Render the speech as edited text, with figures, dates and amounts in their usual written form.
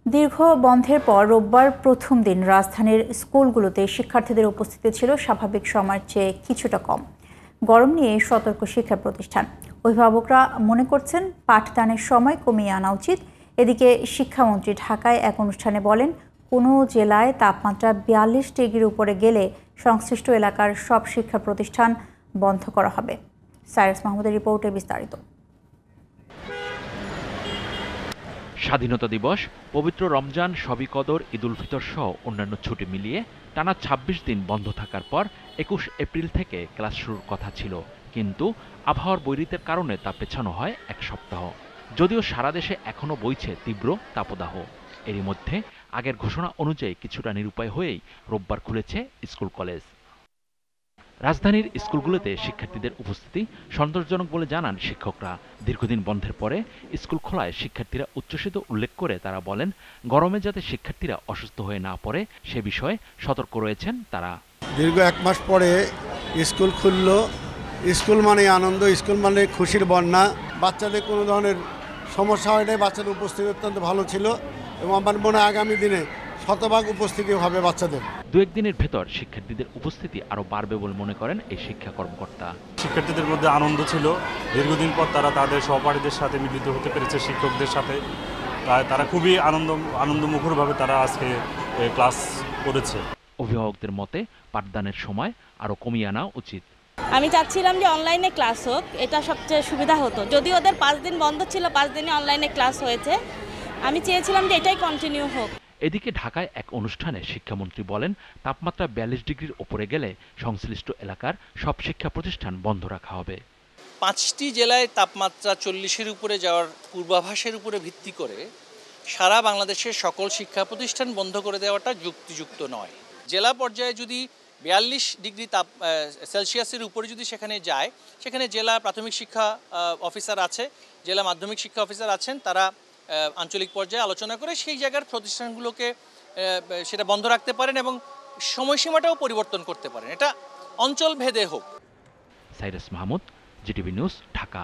দীর্ঘ বন্ধের পর রোববার প্রথম দিন রাজধানীর স্কুলগুলোতে শিক্ষার্থীদের উপস্থিতি ছিল স্বাভাবিক সময়ের চেয়ে কিছুটা কম। গরম নিয়ে সতর্ক শিক্ষা প্রতিষ্ঠান। অভিভাবকরা মনে করছেন পাঠদানের সময় কমিয়ে আনা উচিত। এদিকে শিক্ষামন্ত্রী ঢাকায় এক অনুষ্ঠানে বলেন, কোনো জেলায় তাপমাত্রা ৪২ ডিগ্রির উপরে গেলে সংশ্লিষ্ট এলাকার সব শিক্ষা প্রতিষ্ঠান বন্ধ করা হবে। সাইরাস মাহমুদের রিপোর্টে বিস্তারিত। স্বাধীনতা দিবস, পবিত্র রমজান, শবে কদর, ঈদুল ফিতর সহ অন্যান্য ছুটি মিলিয়ে টানা ২৬ দিন বন্ধ থাকার পর ২১ এপ্রিল থেকে ক্লাস শুরুর কথা ছিল, কিন্তু আবহাওয়ার বৈরিতার কারণে তা পেছানো হয় এক সপ্তাহ। যদিও সারা দেশে এখনও বইছে তীব্র তাপদাহ। এরই মধ্যে আগের ঘোষণা অনুযায়ী কিছুটা নিরুপায় হয়েই রোববার খুলেছে স্কুল কলেজ। রাজধানীর স্কুলগুলোতে শিক্ষার্থীদের উপস্থিতি সন্তোষজনক বলে জানান শিক্ষকরা। দীর্ঘদিন বন্ধের পরে স্কুল খোলায় শিক্ষার্থীরা উচ্ছ্বসিত উল্লেখ করে তারা বলেন, গরমে যাতে শিক্ষার্থীরা অসুস্থ হয়ে না পড়ে সে বিষয়ে সতর্ক রয়েছেন তারা। দীর্ঘ ১ মাস পরে স্কুল খুলল। স্কুল মানে আনন্দ, স্কুল মানে খুশির বন্যা। বাচ্চাদের কোনো ধরনের সমস্যা হয় নাই, বাচ্চাদের উপস্থিতি অত্যন্ত ভালো ছিল এবং আমার মনে হয় আগামী দিনে শতভাগ উপস্থিতি হবে বাচ্চাদের। ২-১ দিনের ভেতর শিক্ষার্থীদের উপস্থিতি আরও বাড়বে বলে মনে করেন এই শিক্ষা কর্মকর্তা। শিক্ষার্থীদের মধ্যে আনন্দ ছিল। দীর্ঘদিন পর তারা তাদের সহপাঠীদের সাথে মিলিত হতে পেরেছে, শিক্ষকদের সাথে। তারা খুবই আনন্দমুখরভাবে তারা আজকে ক্লাস করেছে। অভিভাবকদের মতে পাঠদানের সময় আরও কমিয়ে আনা উচিত। আমি চাচ্ছিলাম যে অনলাইনে ক্লাস হোক, এটা সবচেয়ে সুবিধা হতো। যদি ওদের 5 দিন বন্ধ ছিল, 5 দিনে অনলাইনে ক্লাস হয়েছে। আমি চেয়েছিলাম যে এটাই কন্টিনিউ হোক। এদিকে ঢাকায় এক অনুষ্ঠানে শিক্ষামন্ত্রী বলেন, তাপমাত্রা ৪২ ডিগ্রির ওপরে গেলে সংশ্লিষ্ট এলাকার সব শিক্ষা প্রতিষ্ঠান বন্ধ রাখা হবে। 5টি জেলায় তাপমাত্রা 40-এর উপরে যাওয়ার পূর্বাভাসের উপরে ভিত্তি করে সারা বাংলাদেশের সকল শিক্ষা প্রতিষ্ঠান বন্ধ করে দেওয়াটা যুক্তিযুক্ত নয়। জেলা পর্যায়ে যদি ৪২ ডিগ্রি সেলসিয়াসের উপরে যদি সেখানে যায়, সেখানে জেলা প্রাথমিক শিক্ষা অফিসার আছে, জেলা মাধ্যমিক শিক্ষা অফিসার আছেন, তারা আঞ্চলিক পর্যায়ে আলোচনা করে সেই জায়গার প্রতিষ্ঠানগুলোকে সেটা বন্ধ রাখতে পারেন এবং সময়সীমাটাও পরিবর্তন করতে পারেন। এটা অঞ্চল ভেদে হোক। Cyrus Mahmud, GTV news, Dhaka.